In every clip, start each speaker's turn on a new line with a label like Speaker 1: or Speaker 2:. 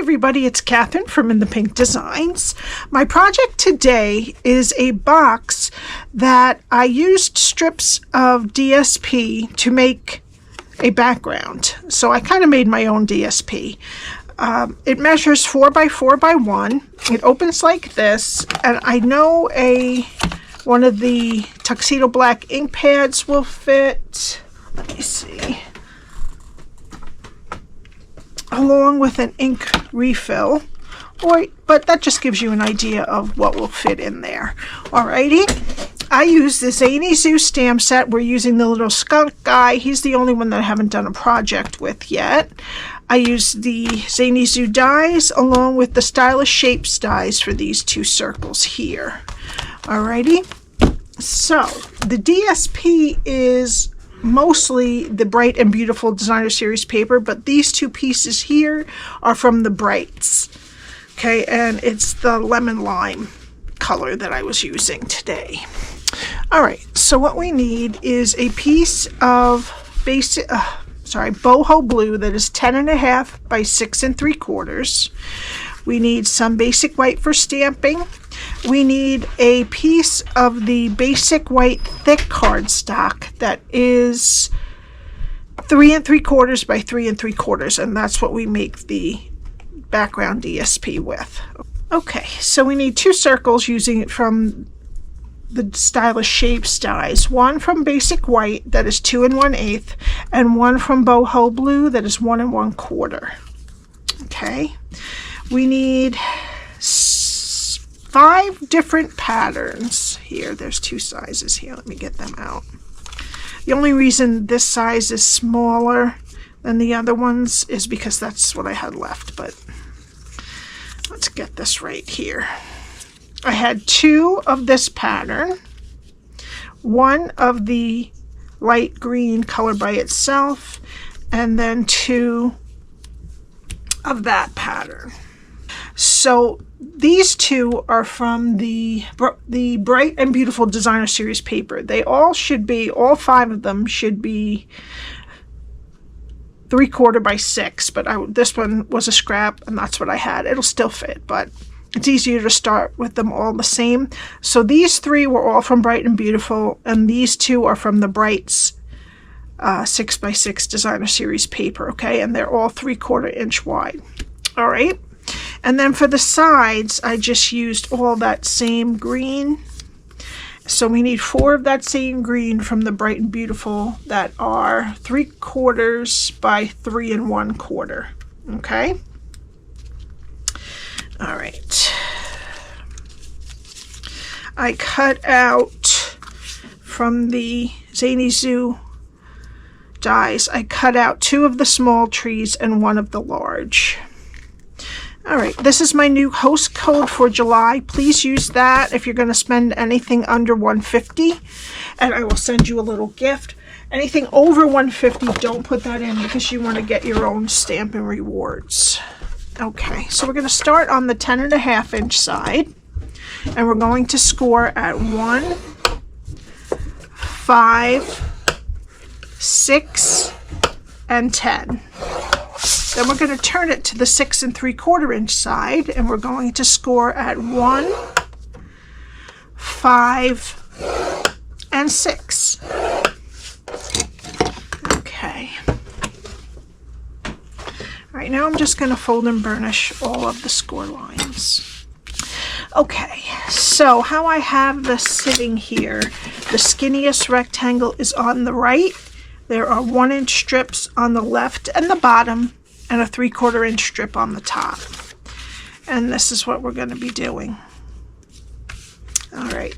Speaker 1: everybody, it's Cathryn from In the Pink Designs. My project today is a box that I used strips of DSP to make a background. So I kind of made my own DSP. It measures 4 by 4 by 1. It opens like this, and I know one of the Tuxedo Black ink pads will fit. Let me see. Along with an ink refill, but that just gives you an idea of what will fit in there. Alrighty, I use the Zany Zoo stamp set. We're using the little skunk guy. He's the only one that I haven't done a project with yet. I use the Zany Zoo dies along with the Stylish Shapes dies for these two circles here. Alrighty, so the DSP is mostly the Bright and Beautiful Designer Series paper, but these two pieces here are from the Brights. Okay, and it's the lemon lime color that I was using today. All right, so what we need is a piece of Boho blue that is 10.5 by 6 3/4. We need some basic white for stamping. We need a piece of the basic white thick cardstock that is 3 3/4 by 3 3/4, and that's what we make the background DSP with. Okay, so we need 2 circles using it from the Stylish Shapes dies. One from basic white that is 2 1/8, and one from Boho blue that is 1 1/4. Okay, we need 5 different patterns here. There's 2 sizes here. Let me get them out. The only reason this size is smaller than the other ones is because that's what I had left, but let's get this right here. I had 2 of this pattern, 1 of the light green color by itself, and then 2 of that pattern. So these 2 are from the Bright and Beautiful Designer Series paper. They all 5 of them should be 3/4 by 6, but this one was a scrap, and that's what I had. It'll still fit, but it's easier to start with them all the same. So these 3 were all from Bright and Beautiful, and these 2 are from the Bright's 6 by 6 Designer Series paper, okay? And they're all 3/4 inch wide. All right. And then for the sides, I just used all that same green. So we need 4 of that same green from the Bright and Beautiful that are 3/4 by 3 1/4. Okay. All right. I cut out from the Zany Zoo dies. I cut out 2 of the small trees and 1 of the large. All right, this is my new host code for July. Please use that if you're going to spend anything under $150, and I will send you a little gift. Anything over $150, don't put that in because you want to get your own Stampin' rewards. Okay, so we're going to start on the 10.5 inch side, and we're going to score at 1, 5, 6, and 10. Then we're going to turn it to the 6 3/4 inch side, and we're going to score at 1, 5, and 6. Okay. All right, now I'm just going to fold and burnish all of the score lines. Okay, so how I have this sitting here, the skinniest rectangle is on the right. There are 1 inch strips on the left and the bottom, and a 3/4 inch strip on the top. And this is what we're going to be doing. All right,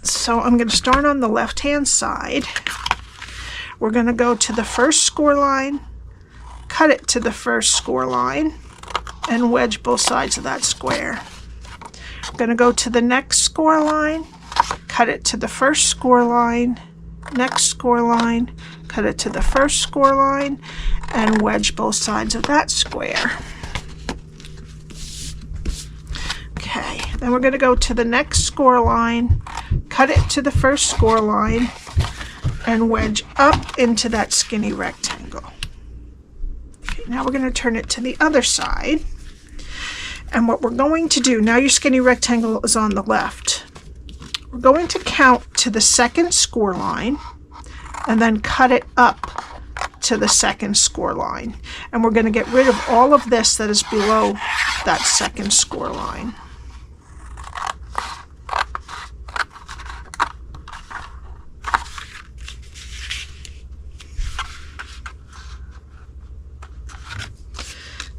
Speaker 1: so I'm going to start on the left hand side. We're going to go to the first score line, cut it to the first score line, and wedge both sides of that square. I'm going to go to the next score line, cut it to the first score line, next score line, cut it to the first score line, and wedge both sides of that square. Okay, then we're going to go to the next score line, cut it to the first score line, and wedge up into that skinny rectangle. Okay, now we're going to turn it to the other side. And what we're going to do, now your skinny rectangle is on the left. We're going to count to the second score line and then cut it up to the second score line. And we're going to get rid of all of this that is below that second score line.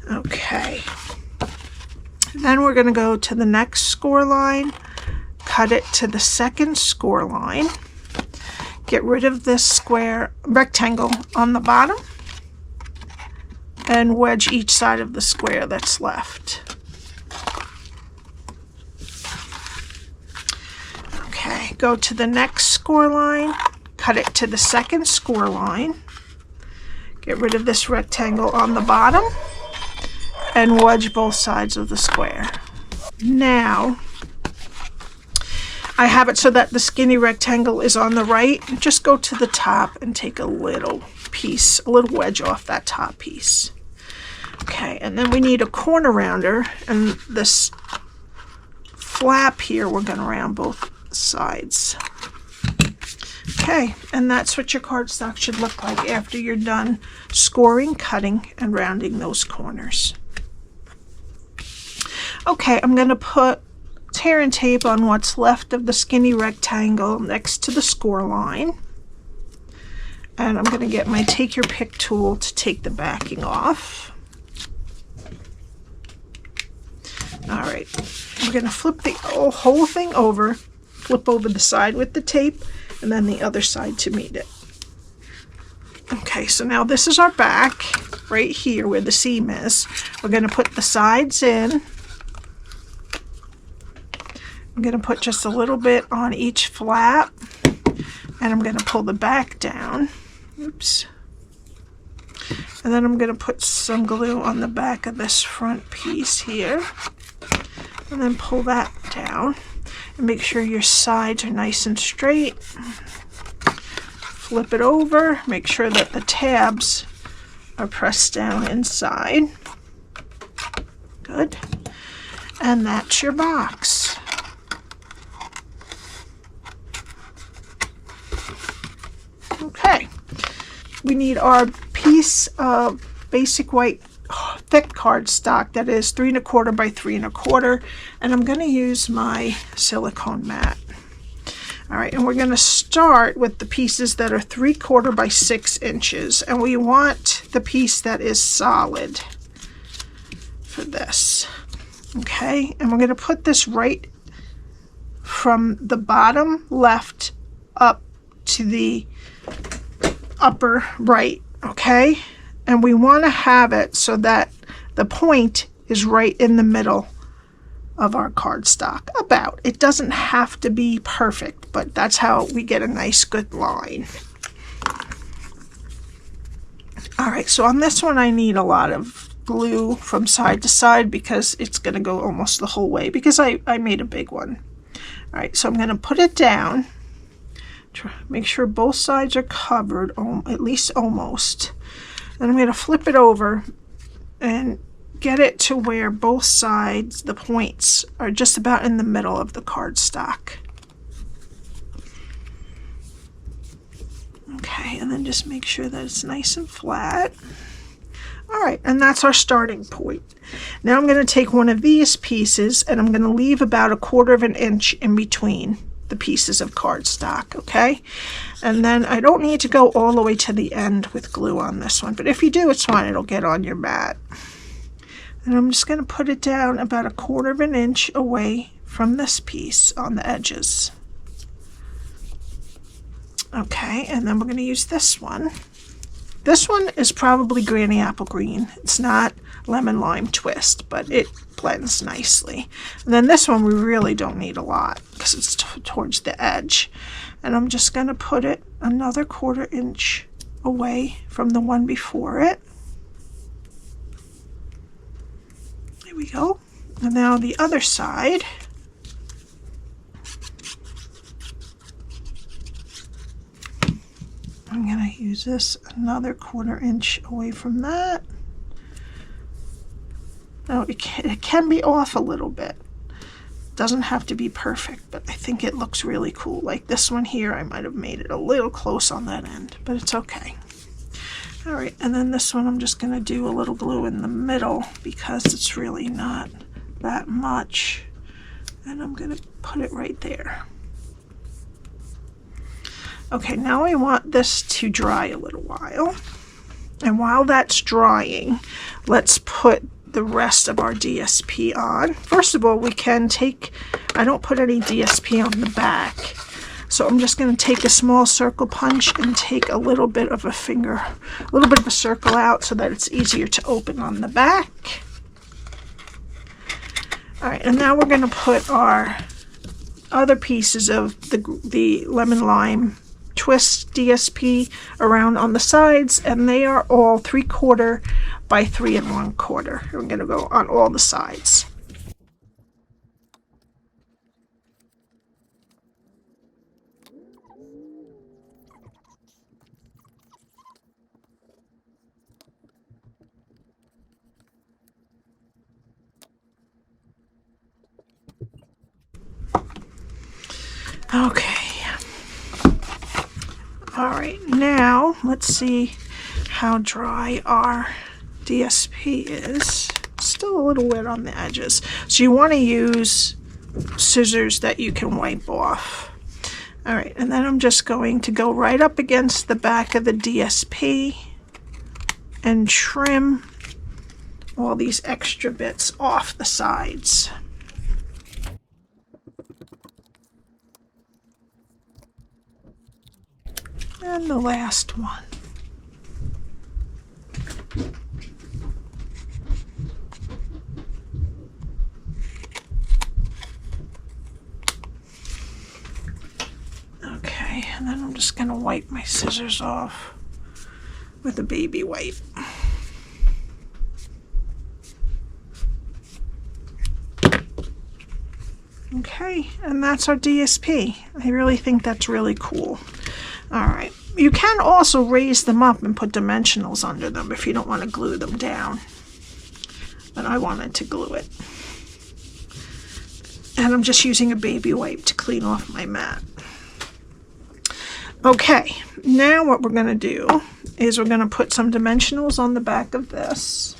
Speaker 1: Okay. Then we're going to go to the next score line, cut it to the second score line, get rid of this square rectangle on the bottom, and wedge each side of the square that's left. Okay, go to the next score line, cut it to the second score line, get rid of this rectangle on the bottom, and wedge both sides of the square. Now, I have it so that the skinny rectangle is on the right. Just go to the top and take a little piece, a little wedge off that top piece. Okay, and then we need a corner rounder, and this flap here, we're going to round both sides. Okay, and that's what your cardstock should look like after you're done scoring, cutting, and rounding those corners. Okay, I'm going to put tear and tape on what's left of the skinny rectangle next to the score line. And I'm going to get my take your pick tool to take the backing off. All right, we're going to flip the whole thing over, flip over the side with the tape, and then the other side to meet it. Okay, so now this is our back right here where the seam is. We're going to put the sides in. I'm going to put just a little bit on each flap, and I'm going to pull the back down. Oops. And then I'm going to put some glue on the back of this front piece here, and then pull that down. And make sure your sides are nice and straight. Flip it over. Make sure that the tabs are pressed down inside. Good. And that's your box. Okay, we need our piece of basic white thick cardstock that is 3 1/4 by 3 1/4, and I'm going to use my silicone mat. All right, and we're going to start with the pieces that are 3/4 by 6 inches, and we want the piece that is solid for this. Okay, and we're going to put this right from the bottom left up to the upper right, okay? And we want to have it so that the point is right in the middle of our cardstock. About. It doesn't have to be perfect, but that's how we get a nice good line. All right, so on this one I need a lot of glue from side to side because it's going to go almost the whole way because I made a big one. All right, so I'm going to put it down. Make sure both sides are covered, at least almost. Then I'm going to flip it over and get it to where both sides, the points, are just about in the middle of the cardstock. Okay, and then just make sure that it's nice and flat. All right, and that's our starting point. Now I'm going to take one of these pieces and I'm going to leave about 1/4 inch in between the pieces of cardstock, okay? And then I don't need to go all the way to the end with glue on this one, but if you do, it's fine. It'll get on your mat. And I'm just going to put it down about 1/4 inch away from this piece on the edges. Okay, and then we're going to use this one. This one is probably Granny Apple Green. It's not Lemon Lime Twist, but it blends nicely. And then this one we really don't need a lot because it's towards the edge. And I'm just going to put it another 1/4 inch away from the one before it. There we go. And now the other side. I'm going to use this another 1/4 inch away from that. Now it can be off a little bit. Doesn't have to be perfect, but I think it looks really cool. Like this one here, I might have made it a little close on that end, but it's okay. All right, and then this one I'm just gonna do a little glue in the middle because it's really not that much. And I'm gonna put it right there. Okay, now I want this to dry a little while. And while that's drying, let's put the rest of our DSP on. First of all, we can take, I don't put any DSP on the back. So I'm just going to take a small circle punch and take a little bit of a circle out so that it's easier to open on the back. All right, and now we're going to put our other pieces of the lemon lime twist DSP around on the sides, and they are all 3/4 by 3 1/4. We're going to go on all the sides. Okay. All right, now let's see how dry our DSP is. Still a little wet on the edges. So you want to use scissors that you can wipe off. All right, and then I'm just going to go right up against the back of the DSP and trim all these extra bits off the sides. And the last one. Okay, and then I'm just going to wipe my scissors off with a baby wipe. Okay, and that's our DSP. I really think that's really cool. All right, you can also raise them up and put dimensionals under them if you don't want to glue them down. But I wanted to glue it. And I'm just using a baby wipe to clean off my mat. Okay, now what we're going to do is we're going to put some dimensionals on the back of this.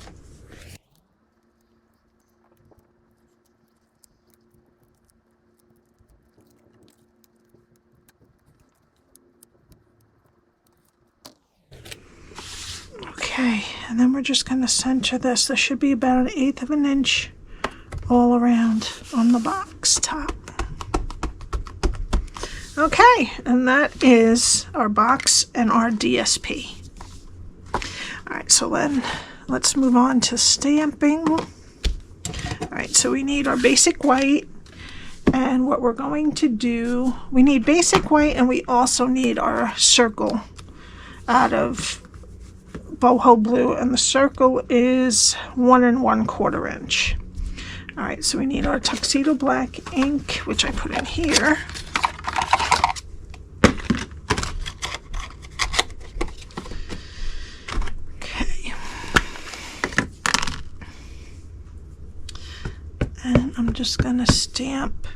Speaker 1: Okay, and then we're just going to center this. This should be about 1/8 of an inch all around on the box top. Okay, and that is our box and our DSP. All right, so then let's move on to stamping. All right, so we need our basic white, and what we're going to do, we need basic white, and we also need our circle out of Boho blue, and the circle is 1 1/4 inch. All right, so we need our Tuxedo Black ink, which I put in here. Okay. And I'm just gonna stamp.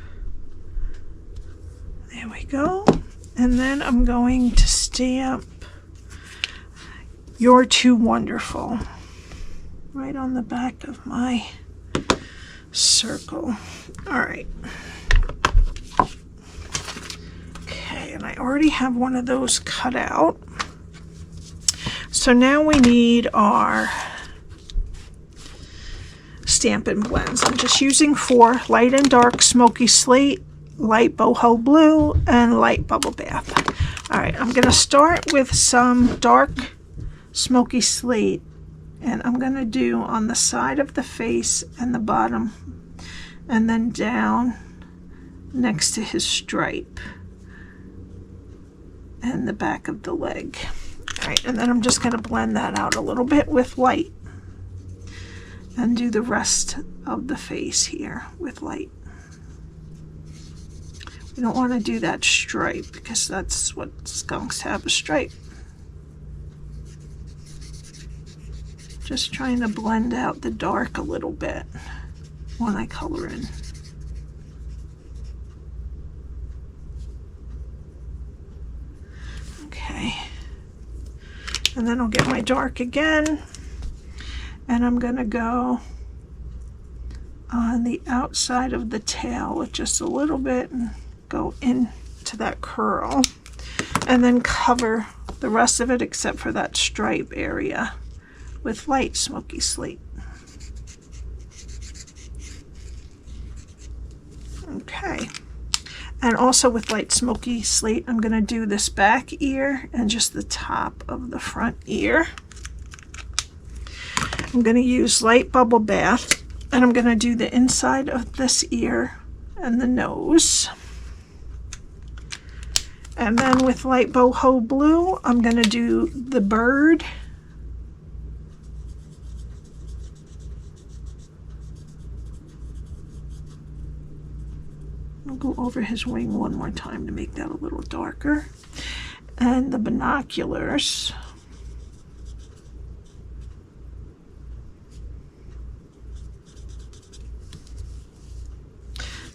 Speaker 1: There we go. And then I'm going to stamp "You're Too Wonderful" right on the back of my circle. All right. Okay, and I already have one of those cut out. So now we need our Stampin' Blends. I'm just using 4 light and dark smoky slate, light boho blue, and light bubble bath. All right, I'm going to start with some dark smoky slate, and I'm going to do on the side of the face and the bottom, and then down next to his stripe and the back of the leg. All right, and then I'm just going to blend that out a little bit with light and do the rest of the face here with light. We don't want to do that stripe because that's what skunks have, a stripe. Just trying to blend out the dark a little bit when I color in. Okay. And then I'll get my dark again, and I'm going to go on the outside of the tail with just a little bit and go into that curl, and then cover the rest of it except for that stripe area with light smoky slate. Okay. And also with light smoky slate, I'm going to do this back ear and just the top of the front ear. I'm going to use light bubble bath, and I'm going to do the inside of this ear and the nose. And then with light boho blue, I'm going to do the bird. I'll go over his wing one more time to make that a little darker. And the binoculars.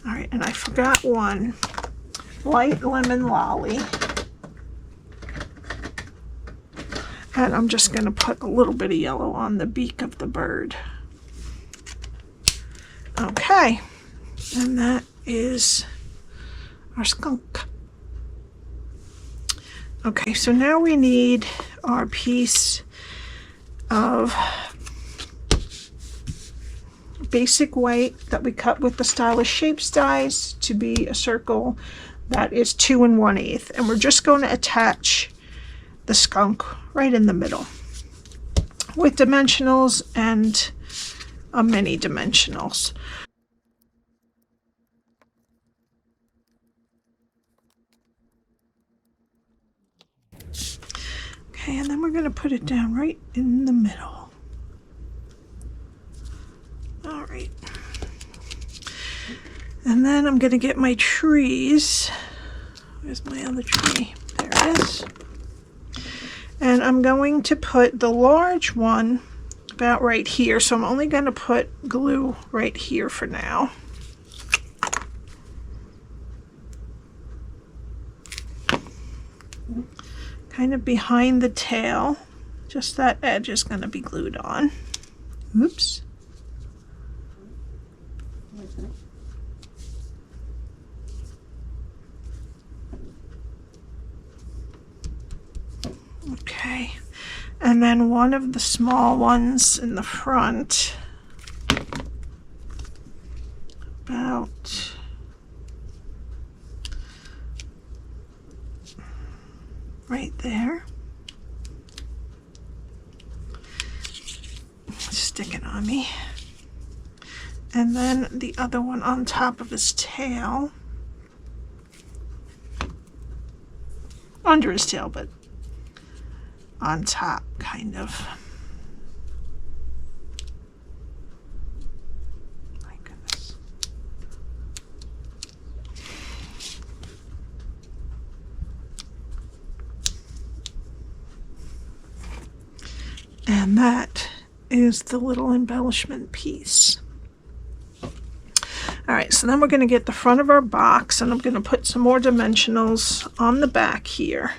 Speaker 1: All right, and I forgot one. Light lemon lolly. And I'm just going to put a little bit of yellow on the beak of the bird. Okay, and that is our skunk. Okay, so now we need our piece of basic white that we cut with the Stylish Shapes dies to be a circle that is 2 1/8, and we're just going to attach the skunk right in the middle with dimensionals and a mini dimensionals. Okay, and then we're going to put it down right in the middle. All right. And then I'm going to get my trees. Where's my other tree? There it is. And I'm going to put the large one about right here. So I'm only going to put glue right here for now. Kind of behind the tail. Just that edge is going to be glued on. Oops. Okay, and then one of the small ones in the front, about right there. Stick it on me. And then the other one on top of his tail. Under his tail, but on top, kind of. My goodness. And that is the little embellishment piece. All right, so then we're going to get the front of our box, and I'm going to put some more dimensionals on the back here.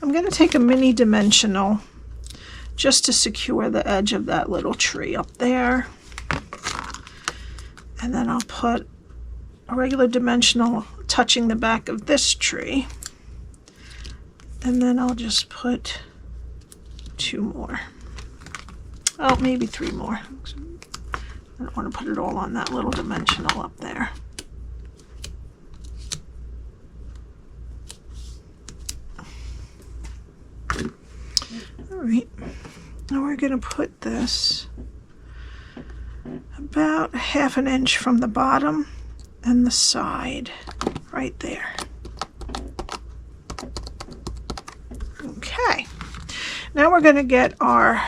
Speaker 1: I'm going to take a mini dimensional just to secure the edge of that little tree up there. And then I'll put a regular dimensional touching the back of this tree. And then I'll just put 2 more. Oh, maybe 3 more. I don't want to put it all on that little dimensional up there. All right, now we're going to put this about 1/2 inch from the bottom and the side right there. Okay, now we're going to get our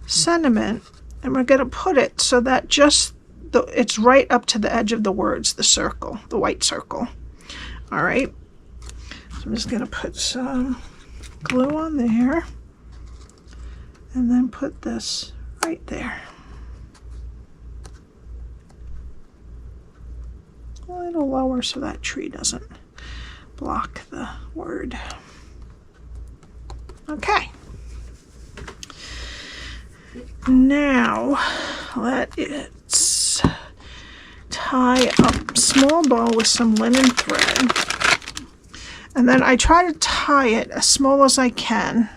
Speaker 1: sentiment, and we're going to put it so that just it's right up to the edge of the words, the circle, the white circle. All right, so I'm just going to put some glue on there, and then put this right there. A little lower so that tree doesn't block the word. Okay. Now let's tie a small bow with some linen thread. And then I try to tie it as small as I can.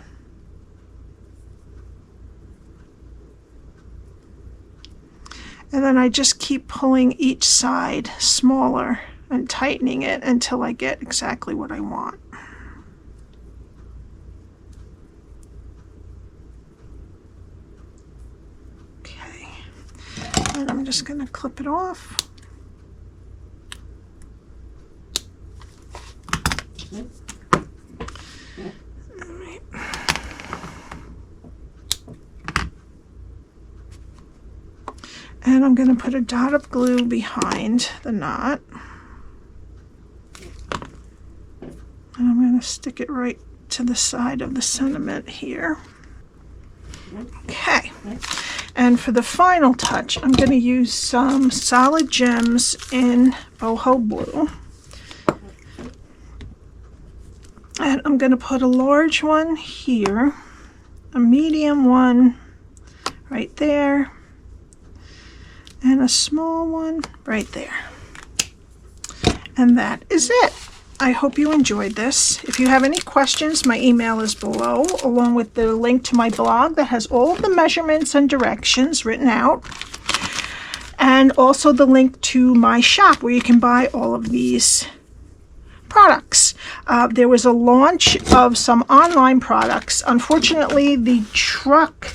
Speaker 1: And then I just keep pulling each side smaller and tightening it until I get exactly what I want. Okay, and I'm just going to clip it off. And I'm going to put a dot of glue behind the knot. And I'm going to stick it right to the side of the sentiment here. Okay. And for the final touch, I'm going to use some solid gems in Boho Blue. And I'm going to put a large one here, a medium one right there, and a small one right there. And that is it. I hope you enjoyed this. If you have any questions, my email is below, along with the link to my blog that has all of the measurements and directions written out, and also the link to my shop where you can buy all of these products. There was a launch of some online products. Unfortunately, the truck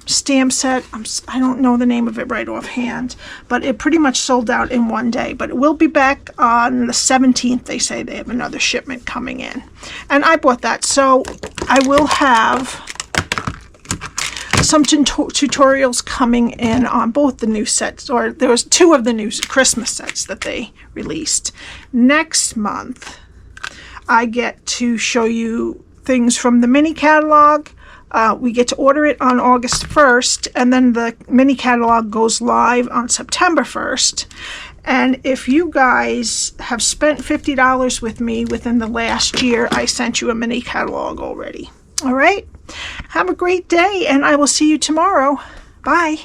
Speaker 1: stamp set, I don't know the name of it right offhand, but it pretty much sold out in one day. But it will be back on the 17th. They say they have another shipment coming in, and I bought that, so I will have some tutorials coming in on both the new sets, or there was 2 of the new Christmas sets that they released. Next month I get to show you things from the mini catalog. We get to order it on August 1st, and then the mini catalog goes live on September 1st. And if you guys have spent $50 with me within the last year, I sent you a mini catalog already. All right? Have a great day, and I will see you tomorrow. Bye.